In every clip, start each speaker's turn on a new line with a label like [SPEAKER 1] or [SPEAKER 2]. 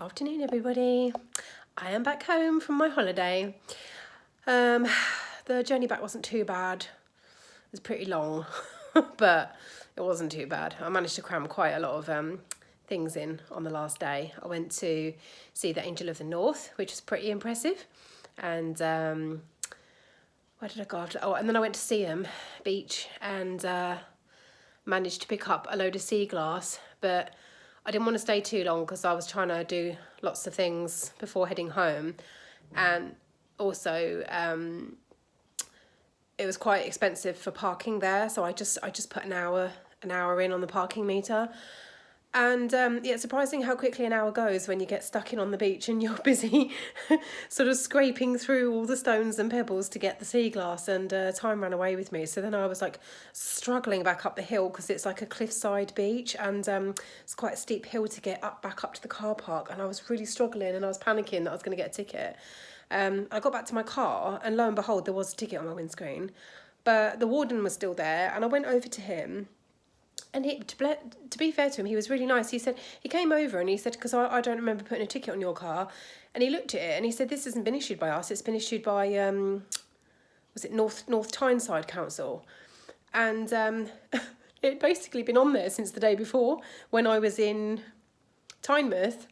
[SPEAKER 1] Afternoon, everybody. I am back home from my holiday. The journey back wasn't too bad. It was pretty long, but it wasn't too bad. I managed to cram quite a lot of things in on the last day. I went to see the Angel of the North, which was pretty impressive. And where did I go after? Oh, and then I went to Seaham Beach and managed to pick up a load of sea glass, but I didn't want to stay too long because I was trying to do lots of things before heading home, and also it was quite expensive for parking there, so I just put an hour in on the parking meter. And yeah, it's surprising how quickly an hour goes when you get stuck in on the beach and you're busy sort of scraping through all the stones and pebbles to get the sea glass, and time ran away with me. So then I was like struggling back up the hill because it's like a cliffside beach, and it's quite a steep hill to get back up to the car park, and I was really struggling and I was panicking that I was going to get a ticket. I got back to my car and lo and behold there was a ticket on my windscreen, but the warden was still there, and I went over to him. And to be fair to him, he was really nice. He said, he came over and he said, because I don't remember putting a ticket on your car. And he looked at it and he said, this hasn't been issued by us. It's been issued by, was it North Tyneside Council? And it'd basically been on there since the day before when I was in Tynemouth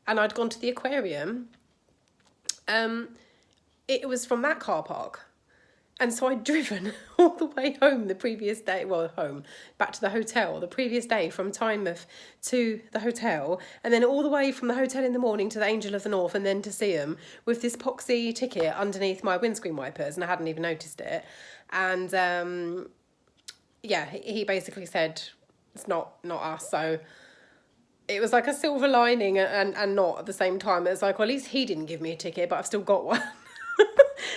[SPEAKER 1] and I'd gone to the aquarium. It was from that car park. And so I'd driven all the way home the previous day, back to the hotel the previous day from Tynemouth to the hotel, and then all the way from the hotel in the morning to the Angel of the North and then to Seaham with this poxy ticket underneath my windscreen wipers, and I hadn't even noticed it. And yeah, he basically said, it's not us, so it was like a silver lining and not at the same time. It's like, well, at least he didn't give me a ticket, but I've still got one.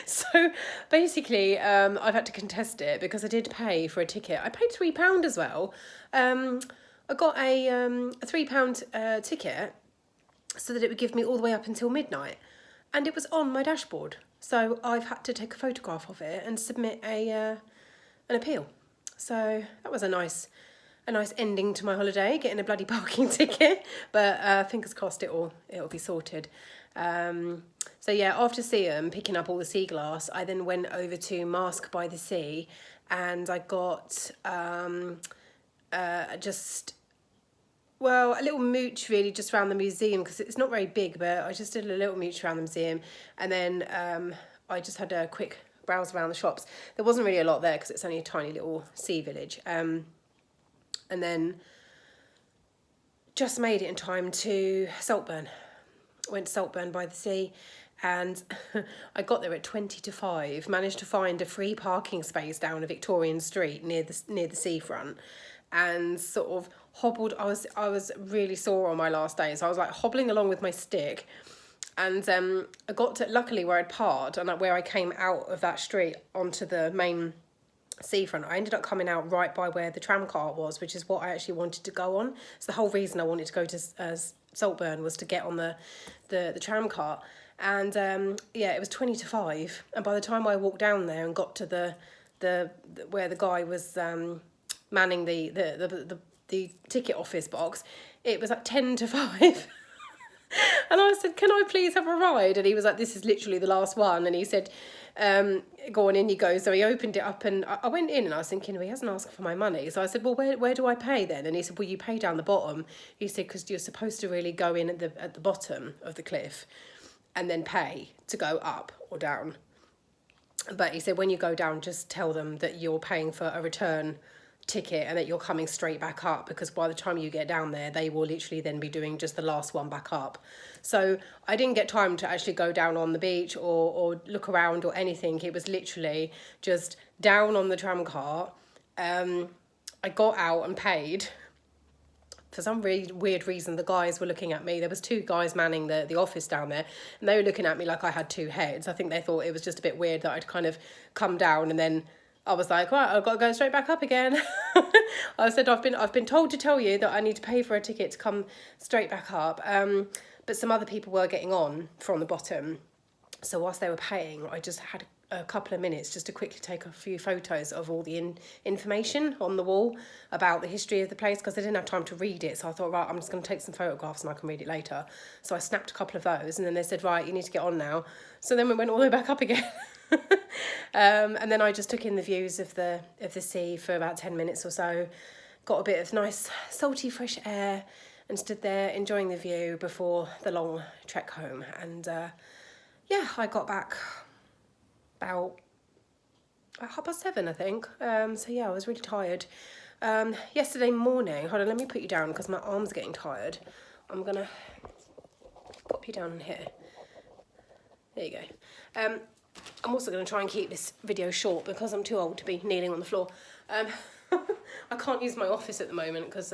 [SPEAKER 1] So basically, I've had to contest it because I did pay for a ticket. I paid £3 as well. I got a £3 ticket so that it would give me all the way up until midnight, and it was on my dashboard. So I've had to take a photograph of it and submit an appeal. So that was a nice ending to my holiday, getting a bloody parking ticket. But fingers crossed it'll be sorted. So yeah, after Seaham, picking up all the sea glass, I then went over to Mask by the Sea, and I got a little mooch really just around the museum because it's not very big, but I just did a little mooch around the museum, and then I just had a quick browse around the shops. There wasn't really a lot there because it's only a tiny little sea village, and then just made it in time to Saltburn. Went to Saltburn by the Sea, and I got there at 20 to 5, managed to find a free parking space down a Victorian street near the seafront, and sort of hobbled. I was really sore on my last day, so I was like hobbling along with my stick, and I got to, luckily where I'd parked and where I came out of that street onto the main seafront, I ended up coming out right by where the tram cart was, which is what I actually wanted to go on. So the whole reason I wanted to go to Saltburn was to get on the tram cart. And yeah, it was 20 to 5, and by the time I walked down there and got to the where the guy was manning the ticket office box, it was like 10 to 5. And I said, can I please have a ride? And he was like, this is literally the last one. And he said, go on, in you go. So he opened it up, and I went in and I was thinking, well, he hasn't asked for my money. So I said, well, where do I pay then? And he said, well, you pay down the bottom. He said, because you're supposed to really go in at the bottom of the cliff and then pay to go up or down. But he said, when you go down, just tell them that you're paying for a return ticket and that you're coming straight back up, because by the time you get down there, they will literally then be doing just the last one back up. So I didn't get time to actually go down on the beach or look around or anything. It was literally just down on the tram cart. I got out and paid. For some really weird reason, the guys were looking at me. There was 2 guys manning the office down there, and they were looking at me like I had 2 heads. I think they thought it was just a bit weird that I'd kind of come down, and then I was like, right, I've got to go straight back up again. I said, I've been told to tell you that I need to pay for a ticket to come straight back up. But some other people were getting on from the bottom. So whilst they were paying, I just had a couple of minutes just to quickly take a few photos of all the information on the wall about the history of the place, because I didn't have time to read it. So I thought, right, I'm just going to take some photographs and I can read it later. So I snapped a couple of those, and then they said, right, you need to get on now. So then we went all the way back up again. And then I just took in the views of the sea for about 10 minutes or so, got a bit of nice salty fresh air, and stood there enjoying the view before the long trek home. And yeah, I got back about 7:30, I think. So yeah, I was really tired. Yesterday morning, hold on, let me put you down because my arm's getting tired. I'm gonna pop you down in here. There you go. I'm also going to try and keep this video short because I'm too old to be kneeling on the floor. I can't use my office at the moment because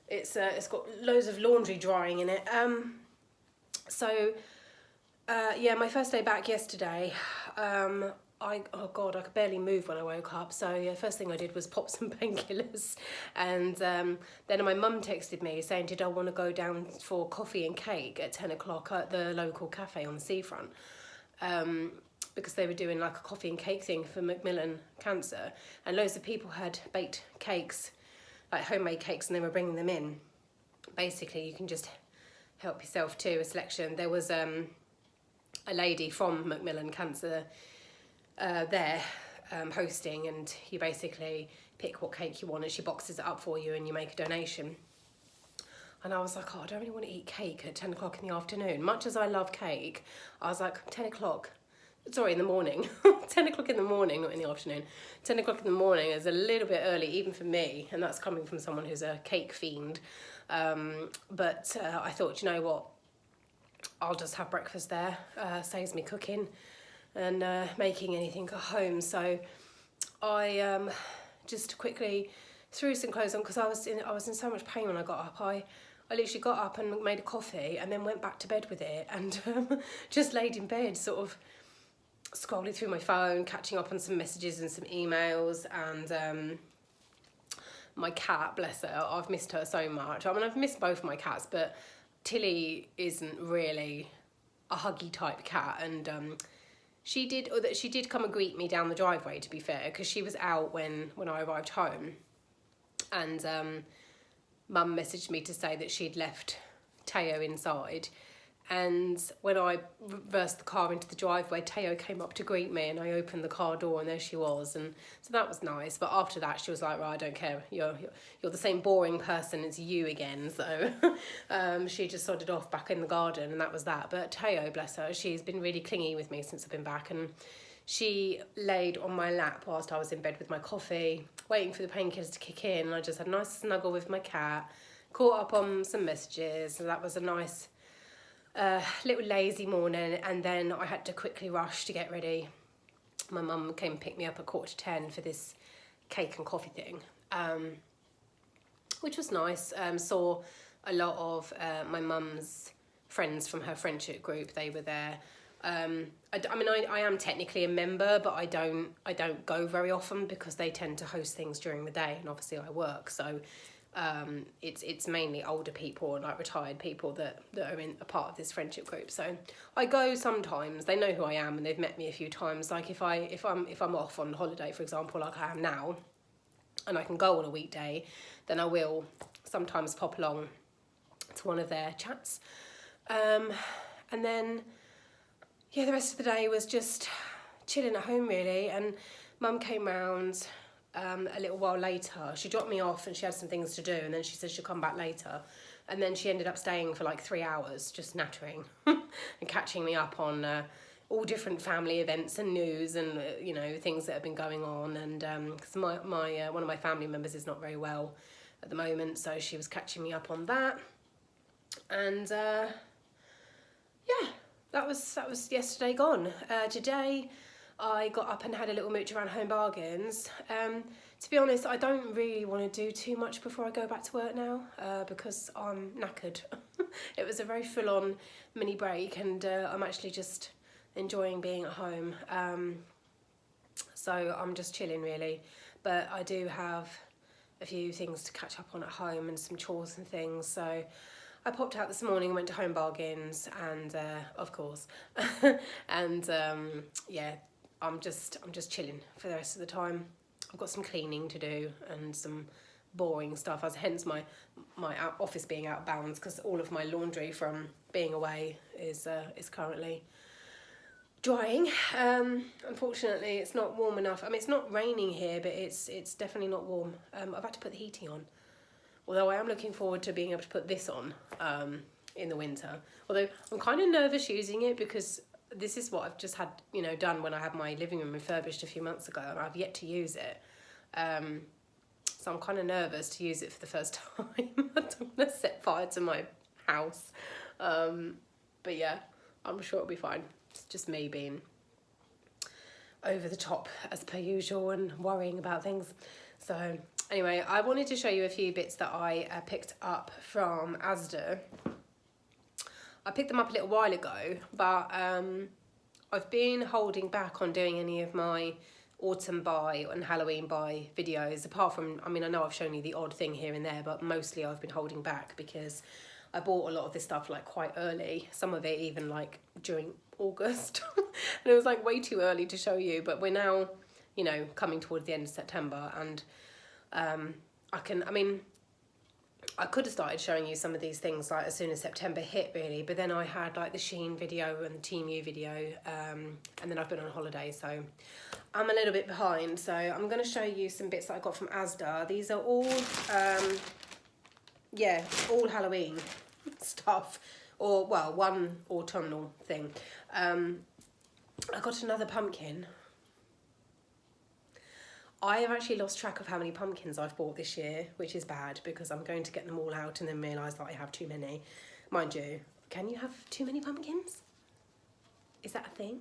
[SPEAKER 1] it's got loads of laundry drying in it. Yeah, my first day back yesterday, oh God, I could barely move when I woke up. So yeah, first thing I did was pop some painkillers. And then my mum texted me saying, did I want to go down for coffee and cake at 10 o'clock at the local cafe on the seafront? Because they were doing like a coffee and cake thing for Macmillan Cancer, and loads of people had baked cakes, like homemade cakes, and they were bringing them in. Basically, you can just help yourself to a selection. There was a lady from Macmillan Cancer there hosting, and you basically pick what cake you want and she boxes it up for you and you make a donation. And I was like, oh, I don't really want to eat cake at 10 o'clock in the afternoon. Much as I love cake, I was like, 10 o'clock, sorry, in the morning. 10 o'clock in the morning, not in the afternoon. 10 o'clock in the morning is a little bit early, even for me. And that's coming from someone who's a cake fiend. But I thought, you know what? I'll just have breakfast there. Saves me cooking and making anything at home. So I just quickly threw some clothes on because I was in so much pain when I got up. I literally got up and made a coffee and then went back to bed with it, and just laid in bed sort of scrolling through my phone, catching up on some messages and some emails. And my cat, bless her, I've missed her so much. I mean, I've missed both my cats, but Tilly isn't really a huggy type cat, and she did come and greet me down the driveway, to be fair, because she was out when I arrived home. And Mum messaged me to say that she'd left Teo inside. And when I reversed the car into the driveway, Teo came up to greet me, and I opened the car door and there she was. And so that was nice. But after that, she was like, right, I don't care. You're the same boring person as you again. So she just sodded off back in the garden, and that was that. But Teo, bless her, she's been really clingy with me since I've been back. And she laid on my lap whilst I was in bed with my coffee, waiting for the painkillers to kick in. And I just had a nice snuggle with my cat, caught up on some messages. And that was a nice little lazy morning. And then I had to quickly rush to get ready. My mum came and picked me up at 9:45 for this cake and coffee thing, which was nice. Saw a lot of my mum's friends from her friendship group. They were there. I mean, I am technically a member, but I don't go very often because they tend to host things during the day, and obviously I work. So it's mainly older people and like retired people that are in a part of this friendship group. So I go sometimes. They know who I am and they've met me a few times. Like if I'm off on holiday, for example, like I am now, and I can go on a weekday, then I will sometimes pop along to one of their chats. And then yeah, the rest of the day was just chilling at home really. And Mum came round a little while later. She dropped me off and she had some things to do, and then she said she'll come back later. And then she ended up staying for like 3 hours, just nattering and catching me up on all different family events and news and you know, things that have been going on. And because my one of my family members is not very well at the moment, so she was catching me up on that. And yeah, that was yesterday gone. Today I got up and had a little mooch around Home Bargains. To be honest, I don't really want to do too much before I go back to work now because I'm knackered. It was a very full-on mini break, and I'm actually just enjoying being at home. So I'm just chilling really, but I do have a few things to catch up on at home and some chores and things. So I popped out this morning and went to Home Bargains, and of course, and yeah, I'm just chilling for the rest of the time. I've got some cleaning to do and some boring stuff, as hence my office being out of bounds, because all of my laundry from being away is currently drying. Unfortunately, it's not warm enough. I mean, it's not raining here, but it's definitely not warm. I've had to put the heating on. Although I am looking forward to being able to put this on in the winter. Although I'm kind of nervous using it because this is what I've just had, you know, done when I had my living room refurbished a few months ago, and I've yet to use it. So I'm kind of nervous to use it for the first time. I don't want to set fire to my house. But yeah, I'm sure it'll be fine. It's just me being over the top as per usual and worrying about things. So anyway, I wanted to show you a few bits that I picked up from Asda. I picked them up a little while ago, but I've been holding back on doing any of my autumn buy and Halloween buy videos, apart from, I mean, I know I've shown you the odd thing here and there, but mostly I've been holding back because I bought a lot of this stuff like quite early, some of it even like during August. And it was like way too early to show you, but we're now, you know, coming towards the end of September, and I could have started showing you some of these things like as soon as September hit really, but then I had like the Shein video and the Temu video, and then I've been on holiday, so I'm a little bit behind. So I'm going to show you some bits that I got from Asda. These are all, all Halloween stuff, or well, one autumnal thing. I got another pumpkin. I have actually lost track of how many pumpkins I've bought this year, which is bad because I'm going to get them all out and then realise that I have too many. Mind you, can you have too many pumpkins? Is that a thing?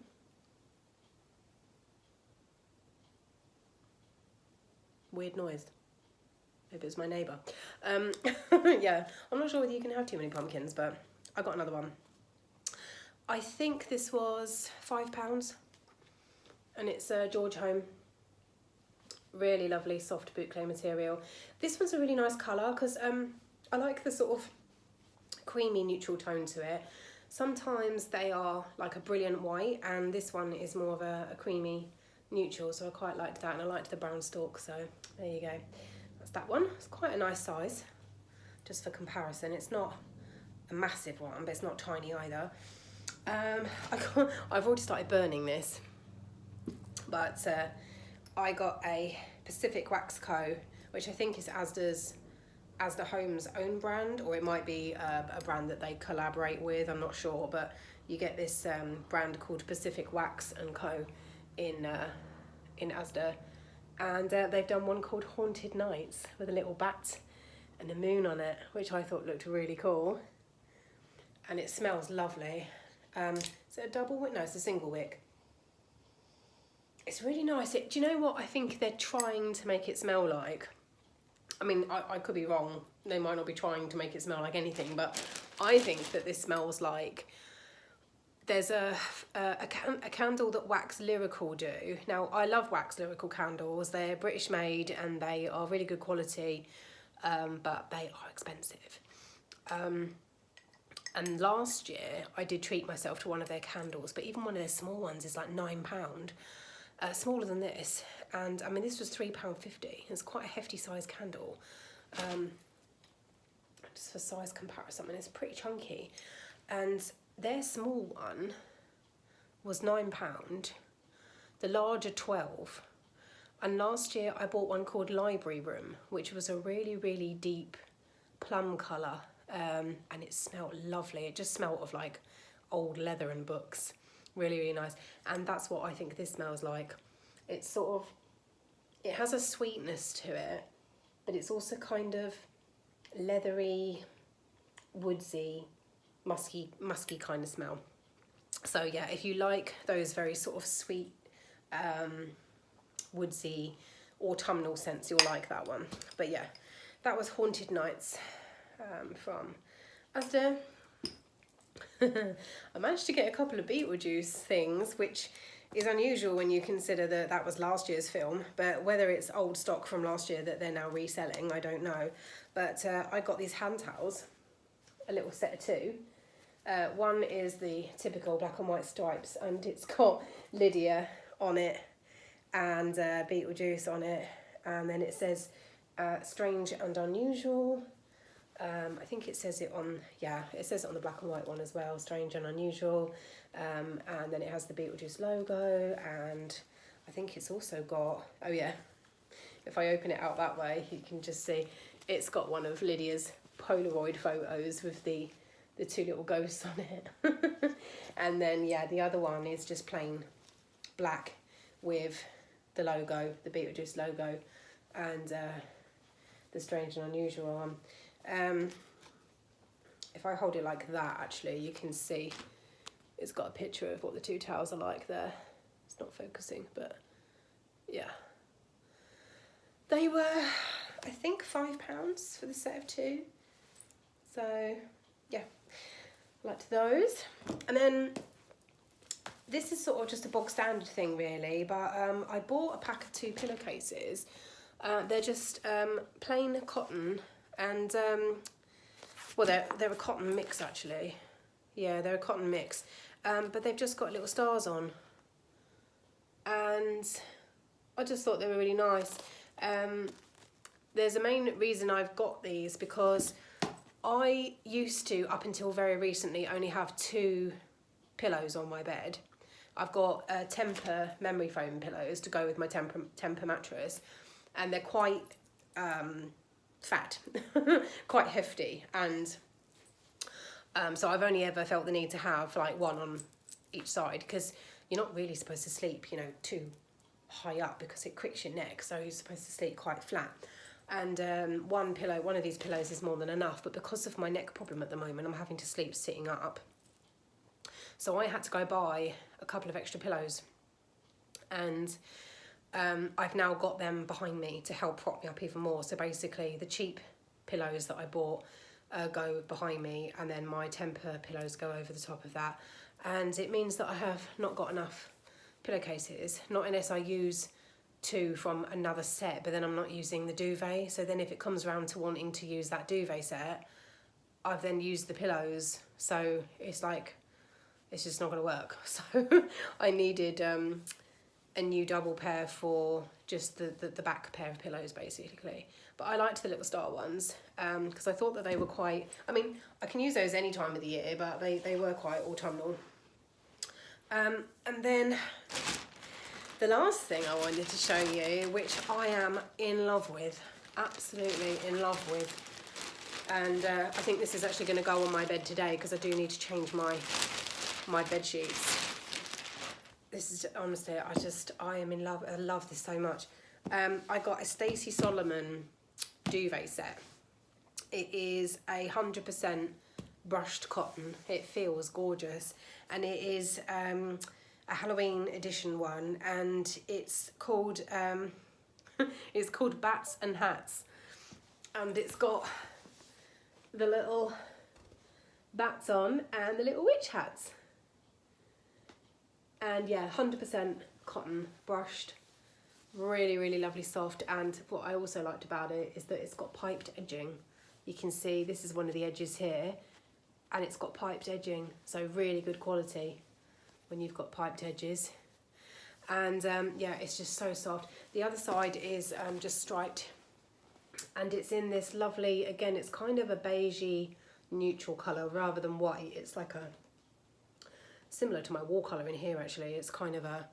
[SPEAKER 1] Weird noise. Maybe it was my neighbour. Yeah, I'm not sure whether you can have too many pumpkins, but I got another one. I think this was £5, and it's a George Home. Really lovely soft boucle material. This one's a really nice colour because I like the sort of creamy neutral tone to it. Sometimes they are like a brilliant white, and this one is more of a creamy neutral, so I quite liked that, and I liked the brown stalk, so there you go. That's that one. It's quite a nice size, just for comparison. It's not a massive one, but it's not tiny either. I've already started burning this, but I got a Pacific Wax Co., which I think is Asda Home's own brand, or it might be a brand that they collaborate with, I'm not sure, but you get this brand called Pacific Wax & Co. in Asda, and they've done one called Haunted Nights with a little bat and a moon on it, which I thought looked really cool, and it smells lovely. Is it a double wick? No, it's a single wick. It's really nice. Do you know what I think they're trying to make it smell like? I mean, I could be wrong. They might not be trying to make it smell like anything, but I think that this smells like there's a candle that Wax Lyrical do. Now, I love Wax Lyrical candles. They're British made and they are really good quality, but they are expensive. And last year I did treat myself to one of their candles, but even one of their small ones is like £9. Smaller than this, and I mean this was £3.50. It's quite a hefty size candle. Just for size comparison, I mean it's pretty chunky, and their small one was £9, the larger 12, and last year I bought one called Library Room, which was a really deep plum colour, and it smelled lovely. It just smelled of like old leather and books. Really nice, and that's what I think this smells like. It's sort of, it has a sweetness to it, but it's also kind of leathery, woodsy, musky kind of smell. So yeah, if you like those very sort of sweet, woodsy, autumnal scents, you'll like that one. But yeah, that was Haunted Nights from Asda. I managed to get a couple of Beetlejuice things, which is unusual when you consider that that was last year's film, but whether it's old stock from last year that they're now reselling, I don't know. But I got these hand towels, a little set of two. One is the typical black and white stripes, and it's got Lydia on it and Beetlejuice on it, and then it says strange and unusual. I think it says it on, yeah, it says it on the black and white one as well, strange and unusual. And then it has the Beetlejuice logo, and I think it's also got, oh yeah, if I open it out that way, you can just see it's got one of Lydia's Polaroid photos with the two little ghosts on it. And then, yeah, the other one is just plain black with the logo, the Beetlejuice logo, and the strange and unusual one. If I hold it like that, actually, you can see it's got a picture of what the two towers are like there. It's not focusing, but yeah. They were, I think, £5 for the set of two. So, yeah, liked those. And then this is sort of just a bog standard thing, really, but I bought a pack of 2 pillowcases. They're just plain cotton, and well, they're a cotton mix, actually. Yeah, they're a cotton mix, but they've just got little stars on, and I just thought they were really nice. There's a main reason I've got these, because I used to, up until very recently, only have 2 pillows on my bed. I've got Temper memory foam pillows to go with my Temper mattress, and they're quite fat, quite hefty, and so I've only ever felt the need to have like one on each side, because you're not really supposed to sleep, you know, too high up, because it cricks your neck, so you're supposed to sleep quite flat. And one of these pillows is more than enough, but because of my neck problem at the moment, I'm having to sleep sitting up. So I had to go buy a couple of extra pillows, and I've now got them behind me to help prop me up even more. So basically the cheap pillows that I bought go behind me, and then my Temper pillows go over the top of that. And it means that I have not got enough pillowcases, not unless I use 2 from another set, but then I'm not using the duvet. So then if it comes around to wanting to use that duvet set, I've then used the pillows. So it's like, it's just not going to work. So I needed a new double pair for just the back pair of pillows, basically. But I liked the little star ones because I thought that they were quite, I mean, I can use those any time of the year, but they were quite autumnal. And then the last thing I wanted to show you, which I am in love with, absolutely in love with, and I think this is actually going to go on my bed today, because I do need to change my bed sheets. This is, honestly, I am in love. I love this so much. I got a Stacey Solomon duvet set. It is 100% brushed cotton. It feels gorgeous, and it is a Halloween edition one, and it's called it's called Bats and Hats, and it's got the little bats on and the little witch hats. And yeah, 100% cotton, brushed, really, really lovely, soft. And what I also liked about it is that it's got piped edging. You can see this is one of the edges here, and it's got piped edging, so really good quality when you've got piped edges. And yeah, it's just so soft. The other side is just striped, and it's in this lovely, again, it's kind of a beigey neutral colour rather than white. It's like a, similar to my wall colour in here, actually. It's kind of a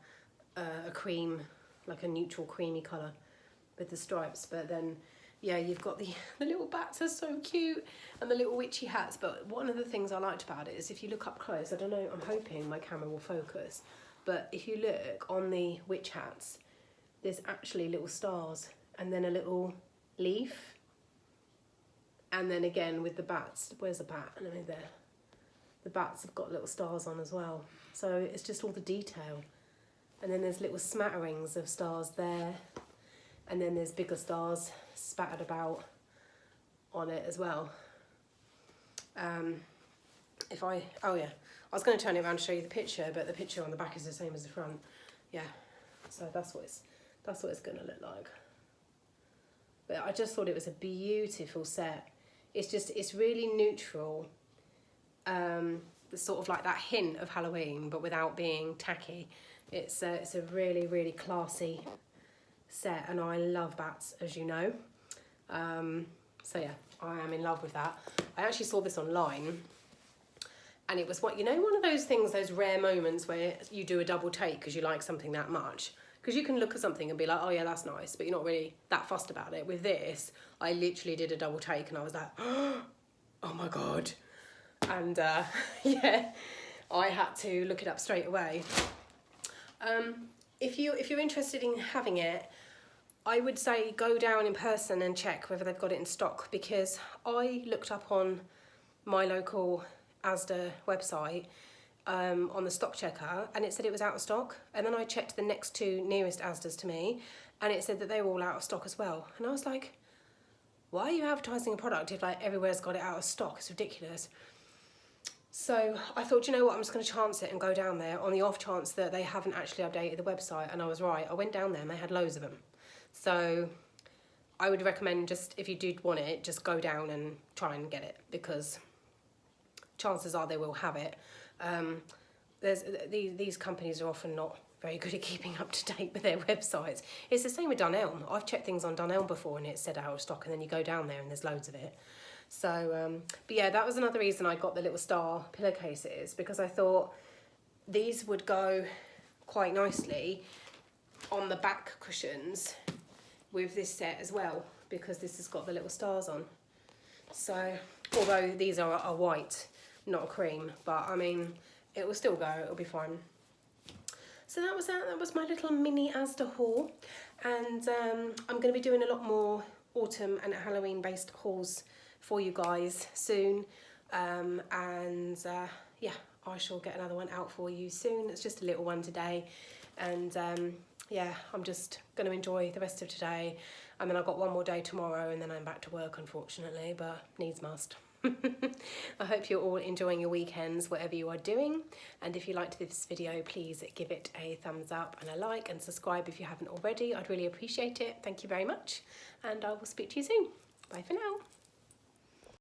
[SPEAKER 1] cream, like a neutral creamy colour with the stripes. But then, yeah, you've got the little bats are so cute, and the little witchy hats. But one of the things I liked about it is if you look up close, I don't know, I'm hoping my camera will focus, but if you look on the witch hats, there's actually little stars, and then a little leaf, and then again with the bats, where's the bat? I mean, there. The bats have got little stars on as well. So it's just all the detail. And then there's little smatterings of stars there. And then there's bigger stars spattered about on it as well. Oh yeah, I was going to turn it around to show you the picture, but the picture on the back is the same as the front. Yeah, so that's what it's going to look like. But I just thought it was a beautiful set. It's really neutral. Sort of like that hint of Halloween, but without being tacky. It's a really, really classy set, and I love bats, as you know. So yeah, I am in love with that. I actually saw this online, and it was, what, you know, one of those things, those rare moments where you do a double take because you like something that much. Because you can look at something and be like, oh yeah, that's nice, but you're not really that fussed about it. With this, I literally did a double take and I was like, oh my God. And yeah, I had to look it up straight away. If you're interested in having it, I would say go down in person and check whether they've got it in stock, because I looked up on my local Asda website on the stock checker, and it said it was out of stock. And then I checked the next two nearest Asdas to me, and it said that they were all out of stock as well. And I was like, why are you advertising a product if like everywhere's got it out of stock? It's ridiculous. So I thought, you know what, I'm just going to chance it and go down there on the off chance that they haven't actually updated the website. And I was right. I went down there and they had loads of them. So I would recommend, just if you do want it, just go down and try and get it, because chances are they will have it. These companies are often not very good at keeping up to date with their websites. It's the same with Dunelm. I've checked things on Dunelm before and it said out of stock, and then you go down there and there's loads of it. So, but yeah, that was another reason I got the little star pillowcases, because I thought these would go quite nicely on the back cushions with this set as well, because this has got the little stars on. So, although these are white, not a cream, but I mean, it will still go, it'll be fine. So that was that. That was my little mini Asda haul, and I'm going to be doing a lot more autumn and Halloween based hauls for you guys soon, yeah, I shall get another one out for you soon. It's just a little one today, and yeah, I'm just going to enjoy the rest of today, and then I've got one more day tomorrow, and then I'm back to work, unfortunately, but needs must. I hope you're all enjoying your weekends, whatever you are doing, and if you liked this video, please give it a thumbs up and a like, and subscribe if you haven't already. I'd really appreciate it. Thank you very much, and I will speak to you soon. Bye for now.